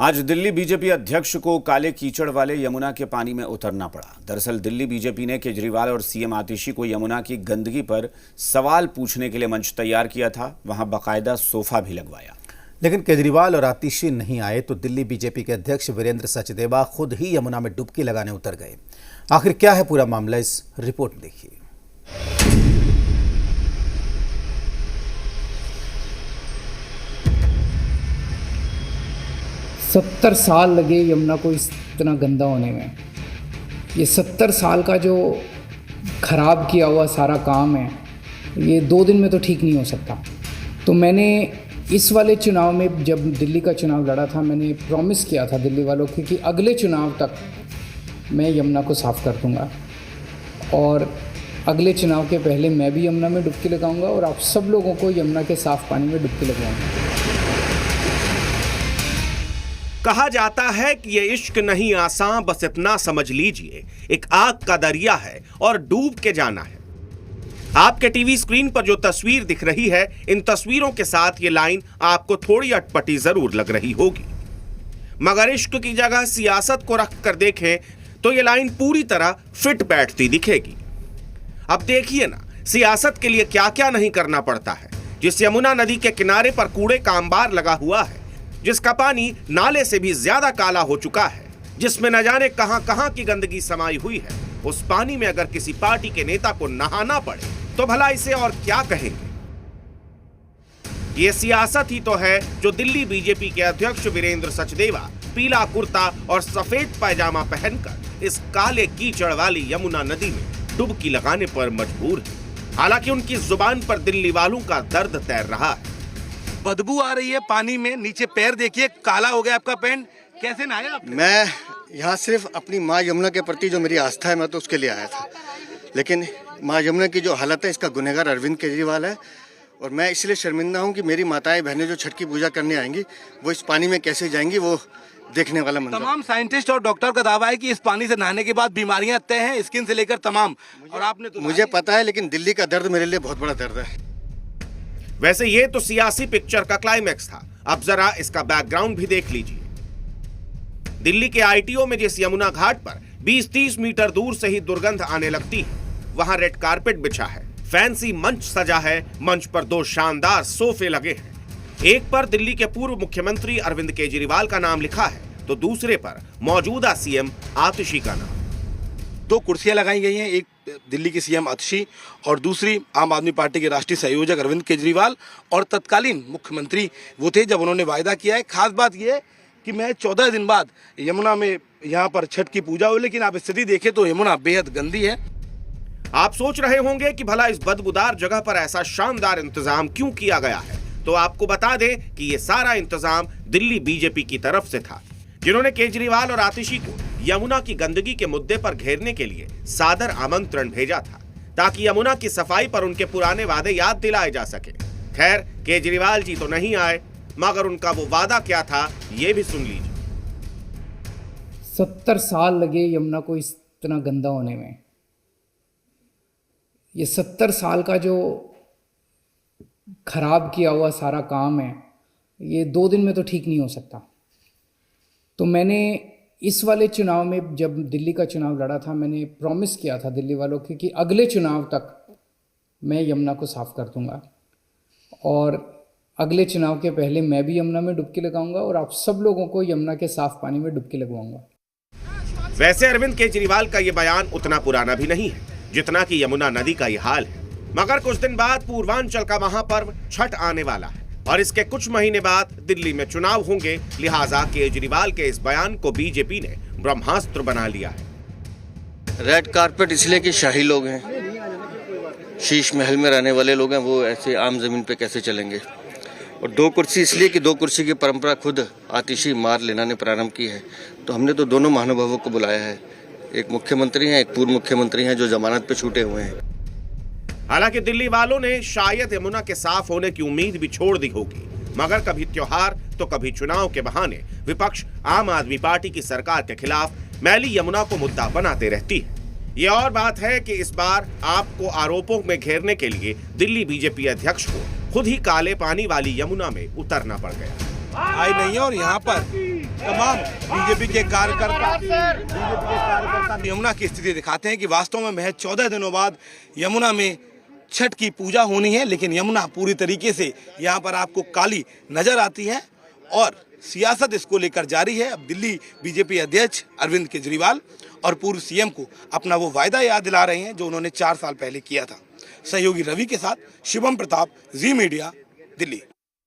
आज दिल्ली बीजेपी अध्यक्ष को काले कीचड़ वाले यमुना के पानी में उतरना पड़ा। दरअसल दिल्ली बीजेपी ने केजरीवाल और सीएम आतिशी को यमुना की गंदगी पर सवाल पूछने के लिए मंच तैयार किया था। वहां बाकायदा सोफा भी लगवाया, लेकिन केजरीवाल और आतिशी नहीं आए तो दिल्ली बीजेपी के अध्यक्ष वीरेंद्र सचदेवा खुद ही यमुना में डुबकी लगाने उतर गए। आखिर क्या है पूरा मामला, इस रिपोर्ट में देखिए। 70 साल लगे यमुना को इतना गंदा होने में। ये 70 साल का जो खराब किया हुआ सारा काम है, ये 2 दिन में तो ठीक नहीं हो सकता। तो मैंने इस वाले चुनाव में, जब दिल्ली का चुनाव लड़ा था, मैंने प्रॉमिस किया था दिल्ली वालों को कि अगले चुनाव तक मैं यमुना को साफ़ कर दूंगा, और अगले चुनाव के पहले मैं भी यमुना में डुबकी लगाऊंगा और आप सब लोगों को यमुना के साफ़ पानी में डुबकी लगवाऊंगा। कहा जाता है कि ये इश्क नहीं आसान, बस इतना समझ लीजिए एक आग का दरिया है और डूब के जाना है। आपके टीवी स्क्रीन पर जो तस्वीर दिख रही है, इन तस्वीरों के साथ ये लाइन आपको थोड़ी अटपटी जरूर लग रही होगी, मगर इश्क की जगह सियासत को रख कर देखें तो ये लाइन पूरी तरह फिट बैठती दिखेगी। अब देखिए ना, सियासत के लिए क्या क्या नहीं करना पड़ता है। जिस यमुना नदी के किनारे पर कूड़े का अंबार लगा हुआ है, जिसका पानी नाले से भी ज्यादा काला हो चुका है, जिसमें न जाने कहां की गंदगी समाई हुई है, उस पानी में अगर किसी पार्टी के नेता को नहाना पड़े तो भला इसे और क्या कहेंगे। ये सियासत ही तो है जो दिल्ली बीजेपी के अध्यक्ष वीरेंद्र सचदेवा पीला कुर्ता और सफेद पैजामा पहनकर इस काले कीचड़ वाली यमुना नदी में डुबकी लगाने पर मजबूर है। हालांकि उनकी जुबान पर दिल्ली वालों का दर्द तैर रहा है। बदबू आ रही है पानी में, नीचे पैर देखिए काला हो गया आपका पैंट, कैसे नहाया आपने? मैं यहाँ सिर्फ अपनी माँ यमुना के प्रति जो मेरी आस्था है, मैं तो उसके लिए आया था। लेकिन माँ यमुना की जो हालत है, इसका गुनहगार अरविंद केजरीवाल है, और मैं इसलिए शर्मिंदा हूँ कि मेरी माताएं बहनें जो छठ की पूजा करने आएंगी वो इस पानी में कैसे जाएंगी, वो देखने वाला मंजर। तमाम साइंटिस्ट और डॉक्टर का दावा है कि इस पानी से नहाने के बाद बीमारियां तय हैं, स्किन से लेकर तमाम। और आपने तो मुझे पता है, लेकिन दिल्ली का दर्द मेरे लिए बहुत बड़ा दर्द है। वैसे ये तो सियासी पिक्चर का क्लाइमैक्स था, अब जरा इसका बैकग्राउंड भी देख लीजिए। दिल्ली के आईटीओ में जिस यमुना घाट पर 20-30 मीटर दूर से ही दुर्गंध आने लगती है, वहां रेड कारपेट बिछा है, फैंसी मंच सजा है, मंच पर 2 शानदार सोफे लगे हैं। एक पर दिल्ली के पूर्व मुख्यमंत्री अरविंद केजरीवाल का नाम लिखा है, तो दूसरे पर मौजूदा सीएम आतिशी का नाम। 2 कुर्सियां लगाई गई हैं, एक दिल्ली के सीएम आतिशी और दूसरी आम आदमी पार्टी के राष्ट्रीय संयोजक अरविंद केजरीवाल, और तत्कालीन मुख्यमंत्री वो थे जब उन्होंने वायदा किया है। खास बात यह कि मैं 14 दिन बाद यमुना में यहाँ पर छठ की पूजा हुई, लेकिन आप स्थिति देखें तो यमुना बेहद गंदी है। आप सोच रहे होंगे कि भला इस बदबूदार जगह पर ऐसा शानदार इंतजाम क्यों किया गया है, तो आपको बता दें कि ये सारा इंतजाम दिल्ली बीजेपी की तरफ से था, जिन्होंने केजरीवाल और आतिशी को यमुना की गंदगी के मुद्दे पर घेरने के लिए सादर आमंत्रण भेजा था, ताकि यमुना की सफाई पर उनके पुराने वादे याद दिलाए जा सके। खैर, केजरीवाल जी तो नहीं आए, मगर उनका वो वादा क्या था, ये भी सुन लीजिए। 70 साल लगे यमुना को इतना गंदा होने में। ये 70 साल का जो खराब किया हुआ सारा काम है, ये 2 दिन में तो ठीक नहीं हो सकता। तो मैंने इस वाले चुनाव में, जब दिल्ली का चुनाव लड़ा था, मैंने प्रॉमिस किया था दिल्ली वालों को कि अगले चुनाव तक मैं यमुना को साफ़ कर दूंगा, और अगले चुनाव के पहले मैं भी यमुना में डुबकी लगाऊंगा और आप सब लोगों को यमुना के साफ़ पानी में डुबकी लगवाऊंगा। वैसे अरविंद केजरीवाल का ये बयान उतना पुराना भी नहीं है जितना कि यमुना नदी का ये हाल है, मगर कुछ दिन बाद पूर्वांचल का महापर्व छठ आने वाला है और इसके कुछ महीने बाद दिल्ली में चुनाव होंगे। लिहाजा केजरीवाल के इस बयान को बीजेपी ने ब्रह्मास्त्र बना लिया है। रेड कारपेट इसलिए कि शाही लोग हैं, शीश महल में रहने वाले लोग हैं, वो ऐसे आम जमीन पे कैसे चलेंगे। और 2 कुर्सी इसलिए कि 2 कुर्सी की परंपरा खुद आतिशी मार लेना ने प्रारंभ की है। तो हमने तो दोनों महानुभावों को बुलाया है, एक मुख्यमंत्री हैं, एक पूर्व मुख्यमंत्री हैं जो जमानत पे छूटे हुए हैं। हालांकि दिल्ली वालों ने शायद यमुना के साफ होने की उम्मीद भी छोड़ दी होगी, मगर कभी त्योहार तो कभी चुनाव के बहाने विपक्ष आम आदमी पार्टी की सरकार के खिलाफ मैली यमुना को मुद्दा बनाते रहती है। ये और बात है कि इस बार आपको आरोपों में घेरने के लिए दिल्ली बीजेपी अध्यक्ष को खुद ही काले पानी वाली यमुना में उतरना पड़ गया। आई नहीं है, और यहाँ पर तमाम बीजेपी के कार्यकर्ता यमुना की स्थिति दिखाते हैं कि वास्तव में महज 14 दिनों बाद यमुना में छठ की पूजा होनी है, लेकिन यमुना पूरी तरीके से यहाँ पर आपको काली नजर आती है और सियासत इसको लेकर जारी है। अब दिल्ली बीजेपी अध्यक्ष अरविंद केजरीवाल और पूर्व सीएम को अपना वो वायदा याद दिला रहे हैं जो उन्होंने 4 साल पहले किया था। सहयोगी रवि के साथ शिवम प्रताप, जी मीडिया, दिल्ली।